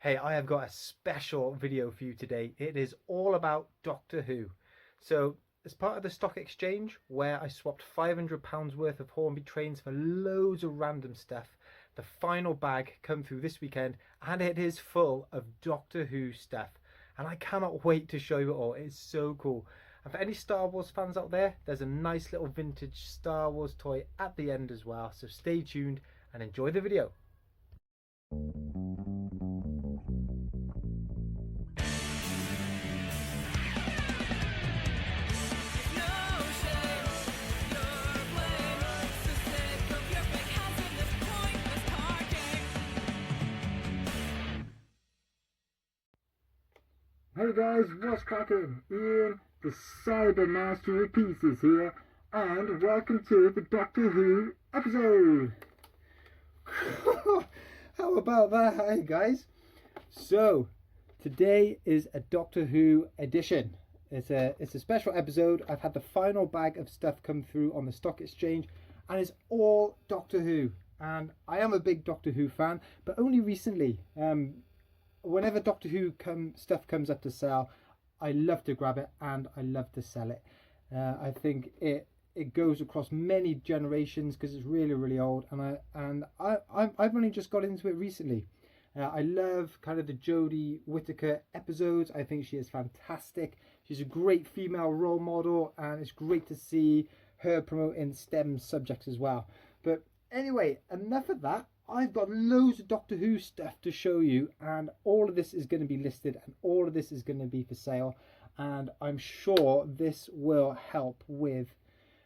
Hey, I have got a special video for you today. It is all about Doctor Who. So, as part of the stock exchange, where I swapped £500 worth of Hornby trains for loads of random stuff, the final bag come through this weekend, and it is full of Doctor Who stuff. And I cannot wait to show you it all. It's so cool. And for any Star Wars fans out there, there's a nice little vintage Star Wars toy at the end as well. So stay tuned and enjoy the video. Hey guys, what's cracking? Ian, the Cyber Master of Pieces here, and welcome to the Doctor Who episode. How about that, hey guys? So, today is a Doctor Who edition. It's a special episode. I've had the final bag of stuff come through on the stock exchange, and it's all Doctor Who. And I am a big Doctor Who fan, but only recently. Whenever Doctor Who stuff comes up to sell, I love to grab it and I love to sell it. I think it goes across many generations because it's really old, and I've only just got into it recently. I love kind of the Jodie Whittaker episodes. I think she is fantastic. She's a great female role model, and it's great to see her promoting STEM subjects as well. But anyway, enough of that. I've got loads of Doctor Who stuff to show you, and all of this is going to be listed and all of this is going to be for sale, and I'm sure this will help with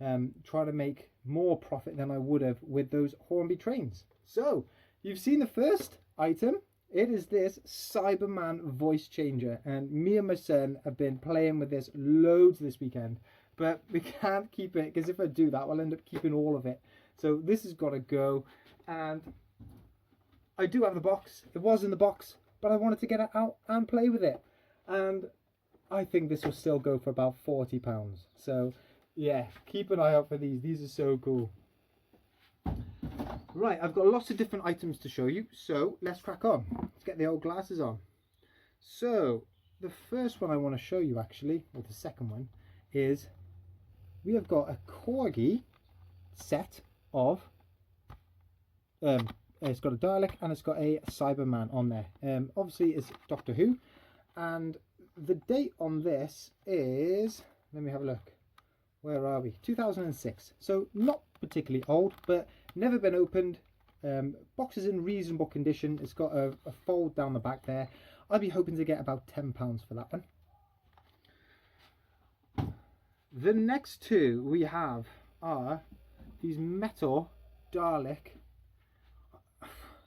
trying to make more profit than I would have with those Hornby trains. So you've seen the first item. It is this Cyberman voice changer, and me and my son have been playing with this loads this weekend, but we can't keep it because if I do that I'll end up keeping all of it. So this has got to go. And I do have the box. It was in the box, but I wanted to get it out and play with it. And I think this will still go for about £40. So yeah, keep an eye out for these. These are so cool. Right, I've got lots of different items to show you. So let's crack on. Let's get the old glasses on. So the first one I want to show you actually, or the second one, is we have got a Corgi set of it's got a Dalek and it's got a Cyberman on there. Obviously it's Doctor Who, and the date on this is, let me have a look, where are we, 2006, so not particularly old, but never been opened. Box is in reasonable condition. It's got a fold down the back there. I'd be hoping to get about £10 for that one. The next two we have are these metal Dalek,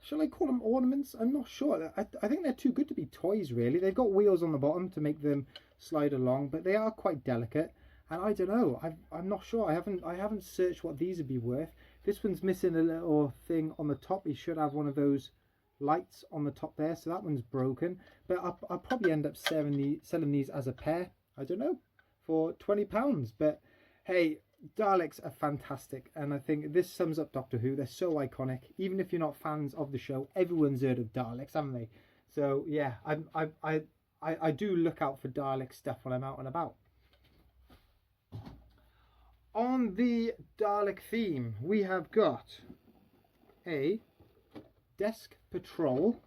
shall I call them ornaments? I'm not sure. I think they're too good to be toys, really. They've got wheels on the bottom to make them slide along, but they are quite delicate. And I don't know. I'm not sure. I haven't searched what these would be worth. This one's missing a little thing on the top. He should have one of those lights on the top there, so that one's broken. But I'll probably end up selling these as a pair. I don't know, for £20. But hey, Daleks are fantastic, and I think this sums up Doctor Who. They're so iconic. Even if you're not fans of the show, everyone's heard of Daleks, haven't they? So yeah, I do look out for Dalek stuff when I'm out and about. On the Dalek theme, we have got a desktop patrol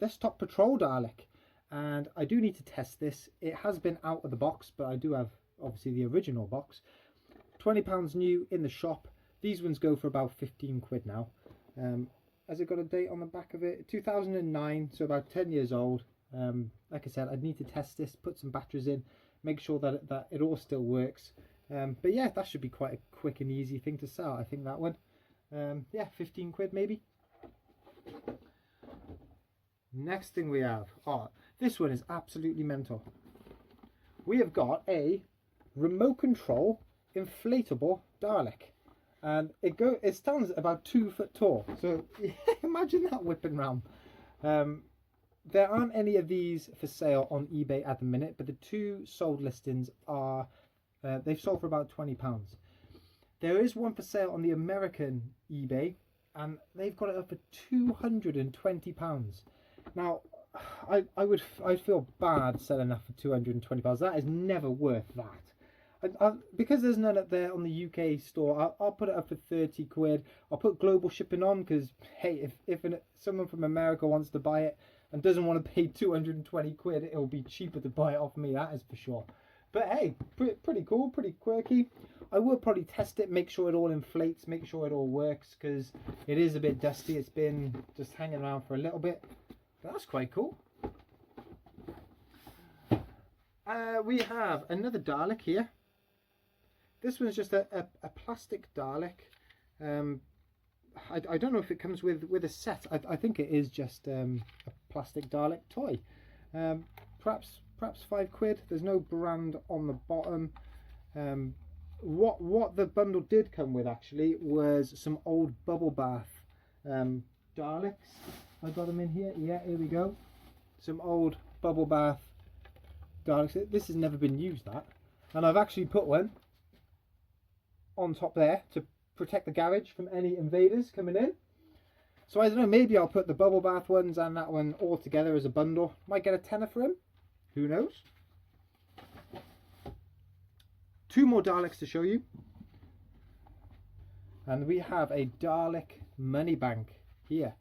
Dalek, and I do need to test this. It has been out of the box, but I do have obviously the original box. £20 new in the shop. These ones go for about 15 quid now. Has it got a date on the back of it? 2009, so about 10 years old. Like I said, I'd need to test this, put some batteries in, make sure that it all still works. But yeah, that should be quite a quick and easy thing to sell. I think that one. Yeah, 15 quid maybe. Next thing we have, this one is absolutely mental. We have got a remote control inflatable Dalek, and it stands about 2 foot tall, so imagine that whipping round. There aren't any of these for sale on eBay at the minute, but the two sold listings are they've sold for about £20. There is one for sale on the American eBay, and they've got it up for £220. Now I'd feel bad selling that for £220. That is never worth that. Because there's none up there on the UK store, I'll put it up for 30 quid. I'll put global shipping on because, hey, if someone from America wants to buy it and doesn't want to pay 220 quid, it'll be cheaper to buy it off me, that is for sure. But hey, pretty cool, pretty quirky. I will probably test it, make sure it all inflates, make sure it all works, because it is a bit dusty. It's been just hanging around for a little bit. But that's quite cool. We have another Dalek here. This one's just a plastic Dalek. I don't know if it comes with a set. I think it is just a plastic Dalek toy. Perhaps £5. There's no brand on the bottom. What the bundle did come with actually was some old bubble bath Daleks. I got them in here. Yeah, here we go. Some old bubble bath Daleks. This has never been used, that, and I've actually put one on top there to protect the garage from any invaders coming in. So I don't know, maybe I'll put the bubble bath ones and that one all together as a bundle. Might get a tenner for him, who knows. 2 more Daleks to show you, and we have a Dalek money bank here.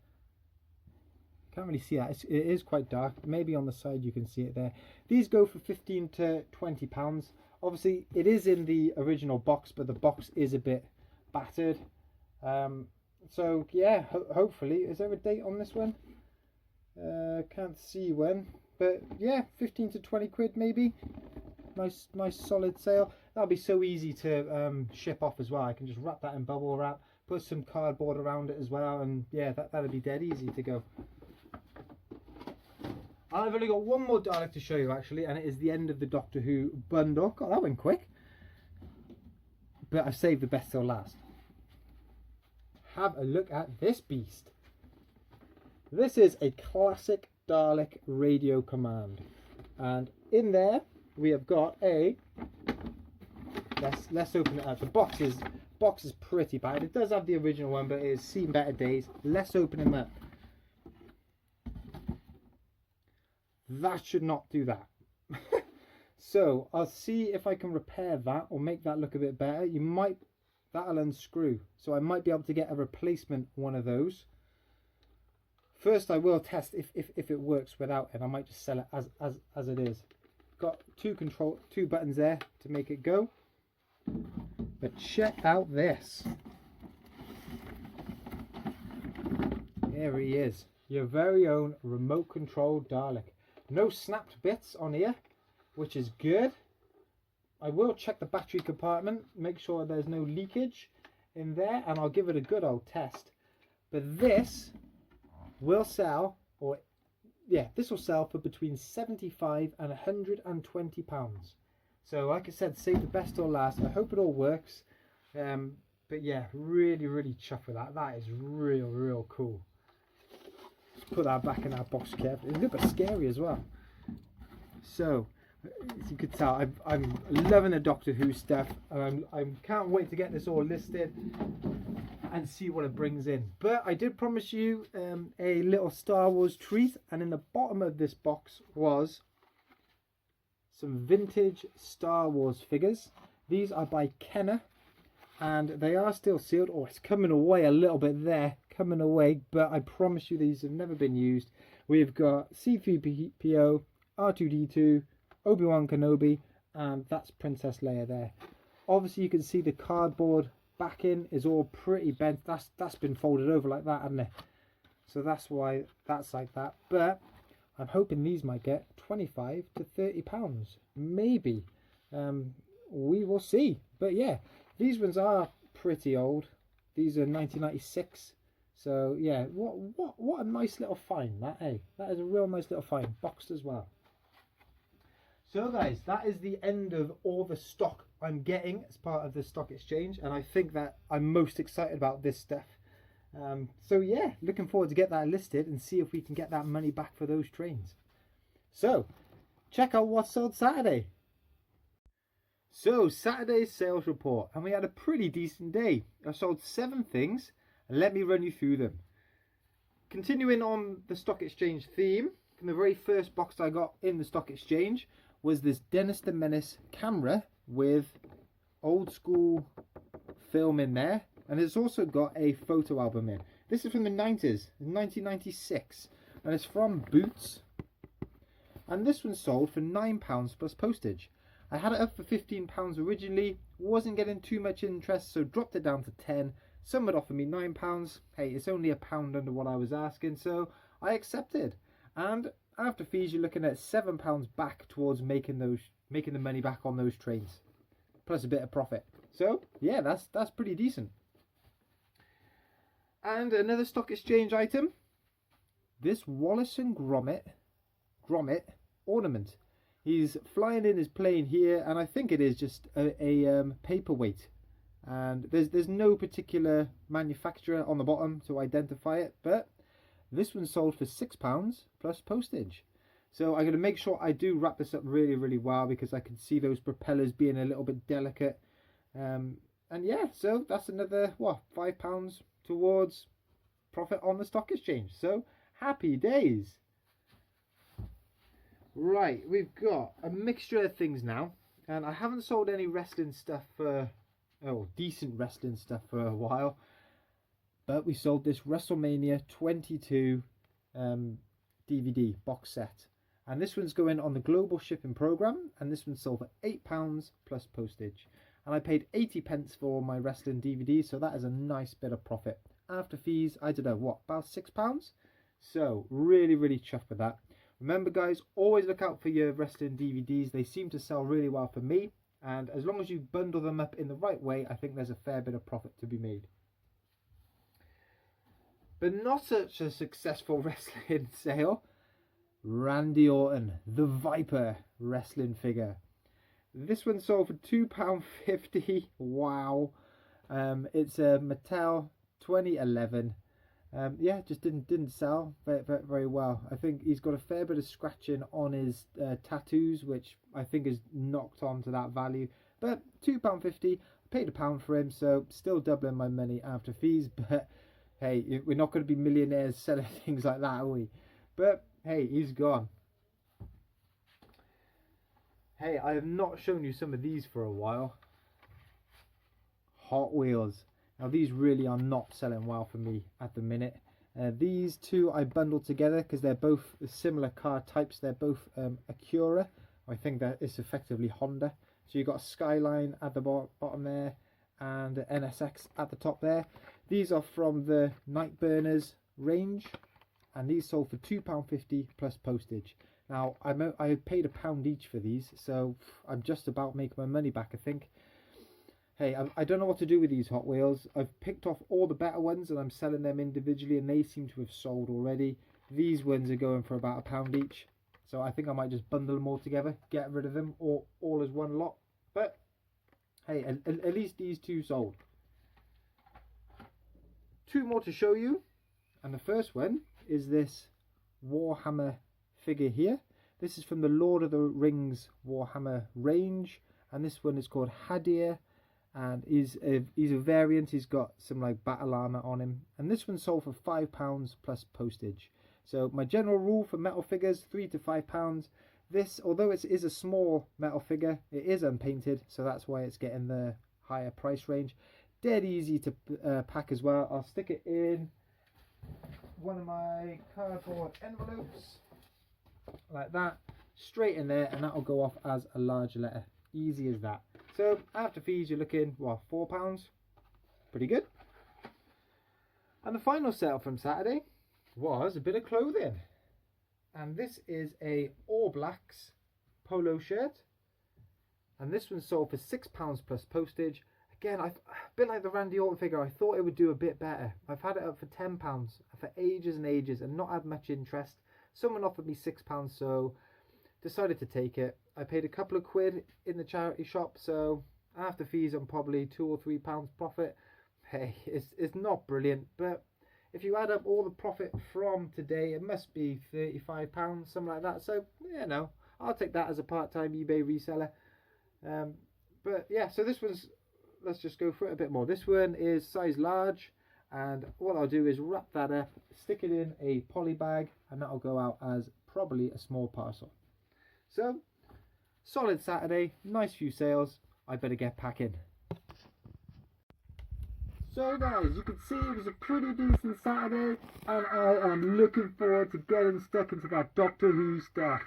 Can't really see that, it is quite dark. Maybe on the side you can see it there. These go for £15 to £20. Obviously it is in the original box, but the box is a bit battered. So yeah, hopefully, is there a date on this one? Can't see when, but yeah, 15 to 20 quid maybe. Nice solid sale. That'll be so easy to ship off as well. I can just wrap that in bubble wrap, put some cardboard around it as well, and yeah, that'll be dead easy to go. I've only got one more Dalek to show you actually, and it is the end of the Doctor Who bundle. God, that went quick. But I've saved the best till last. Have a look at this beast. This is a classic Dalek radio command, and in there we have got a. Let's open it up. The box is pretty bad. It does have the original one, but it has seen better days. Let's open him up. That should not do that. So I'll see if I can repair that or make that look a bit better. That'll unscrew, so I might be able to get a replacement one of those. First I will test if it works without it. I might just sell it as it is. Got two buttons there to make it go. But check out this. There he is, your very own remote control Dalek. No snapped bits on here, which is good. I will check the battery compartment, make sure there's no leakage in there, and I'll give it a good old test. But this will sell, this will sell for between £75 and £120. So like I said, save the best till last. I hope it all works. But yeah, really chuffed with that. That is real cool. Put that back in that box carefully. It's a little bit scary as well. So as you can tell, I'm loving the Doctor Who stuff, and I can't wait to get this all listed and see what it brings in. But I did promise you a little Star Wars treat, and in the bottom of this box was some vintage Star Wars figures. These are by Kenner, and they are still sealed. Oh, it's coming away a little bit there, coming away, but I promise you these have never been used. We've got C3PO, R2D2, Obi-Wan Kenobi, and that's Princess Leia there. Obviously you can see the cardboard backing is all pretty bent. That's been folded over like that, hasn't it? So that's why that's like that. But I'm hoping these might get £25 to £30, maybe. We will see. But yeah, these ones are pretty old. These are 1996. So yeah, what a nice little find that, eh? That is a real nice little find, boxed as well. So guys, that is the end of all the stock I'm getting as part of the stock exchange, and I think that I'm most excited about this stuff. So yeah, looking forward to get that listed and see if we can get that money back for those trains. So check out what sold Saturday. So Saturday's sales report, and we had a pretty decent day. I sold 7 things, and let me run you through them. Continuing on the stock exchange theme, the very first box I got in the stock exchange was this Dennis the Menace camera with old school film in there, and it's also got a photo album in. This is from the 90s, 1996, and it's from Boots, and this one sold for £9 plus postage. I had it up for £15 originally, wasn't getting too much interest, so dropped it down to 10. Someone offered me £9. Hey, it's only £1 under what I was asking, so I accepted. And after fees, you're looking at £7 back towards making the money back on those trains, plus a bit of profit. So yeah, that's pretty decent. And another stock exchange item, this Wallace and Gromit ornament. He's flying in his plane here, and I think it is just a paperweight. And there's no particular manufacturer on the bottom to identify it, but this one sold for £6 plus postage. So I'm going to make sure I do wrap this up really, really well, because I can see those propellers being a little bit delicate. And yeah, so that's another, what, £5 towards profit on the stock exchange. So happy days. Right, we've got a mixture of things now, and I haven't sold any wrestling stuff for, decent wrestling stuff for a while, but we sold this WrestleMania 22 DVD box set, and this one's going on the global shipping program, and this one sold for £8 plus postage, and I paid 80p for my wrestling DVD, so that is a nice bit of profit. After fees, I don't know, what, about £6? So really, really chuffed with that. Remember guys, always look out for your wrestling DVDs. They seem to sell really well for me, and as long as you bundle them up in the right way, I think there's a fair bit of profit to be made. But not such a successful wrestling sale. Randy Orton, the Viper wrestling figure. This one sold for £2.50. Wow. It's a Mattel 2011. Yeah, just didn't sell very well. I think he's got a fair bit of scratching on his tattoos, which I think has knocked on to that value. But £2.50, I paid £1 for him, so still doubling my money after fees. But hey, we're not going to be millionaires selling things like that, are we? But hey, he's gone. Hey, I have not shown you some of these for a while. Hot Wheels. Now these really are not selling well for me at the minute. These two I bundled together because they're both similar car types. They're both Acura. I think that it's effectively Honda. So you've got a Skyline at the bottom there, and NSX at the top there. These are from the Nightburners range, and these sold for £2.50 plus postage. Now I paid £1 each for these, so I'm just about making my money back, I think. Hey, I don't know what to do with these Hot Wheels. I've picked off all the better ones and I'm selling them individually, and they seem to have sold already. These ones are going for about £1 each. So I think I might just bundle them all together, get rid of them, or all as one lot. But hey, at least these two sold. Two more to show you. And the first one is this Warhammer figure here. This is from the Lord of the Rings Warhammer range. And this one is called Hadir. And he's a variant. He's got some like battle armor on him, and this one sold for £5 plus postage. So my general rule for metal figures, £3 to £5. This, although it is a small metal figure, it is unpainted, so that's why it's getting the higher price range. Dead easy to pack as well. I'll stick it in one of my cardboard envelopes like that, straight in there, and that'll go off as a large letter. Easy as that. So after fees, you're looking, what, £4? Pretty good. And the final sale from Saturday was a bit of clothing. And this is a All Blacks polo shirt. And this one sold for £6 plus postage. Again, a bit like the Randy Orton figure, I thought it would do a bit better. I've had it up for £10 for ages and ages and not had much interest. Someone offered me £6, so decided to take it. I paid a couple of quid in the charity shop, so after fees I'm probably £2 or £3 profit. Hey, it's not brilliant, but if you add up all the profit from today, it must be £35, something like that. So you know, I'll take that as a part-time eBay reseller. But yeah, so this one's, let's just go for it a bit more. This one is size large, And what I'll do is wrap that up, stick it in a poly bag, and that'll go out as probably a small parcel. So, solid Saturday, nice few sales. I better get packing. So guys, you can see it was a pretty decent Saturday, and I am looking forward to getting stuck into that Doctor Who stuff.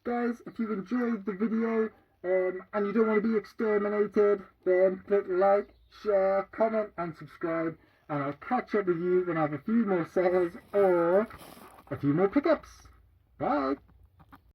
Guys, if you enjoyed the video and you don't want to be exterminated, then click like, share, comment and subscribe, and I'll catch up with you when I have a few more sales or a few more pickups. Bye!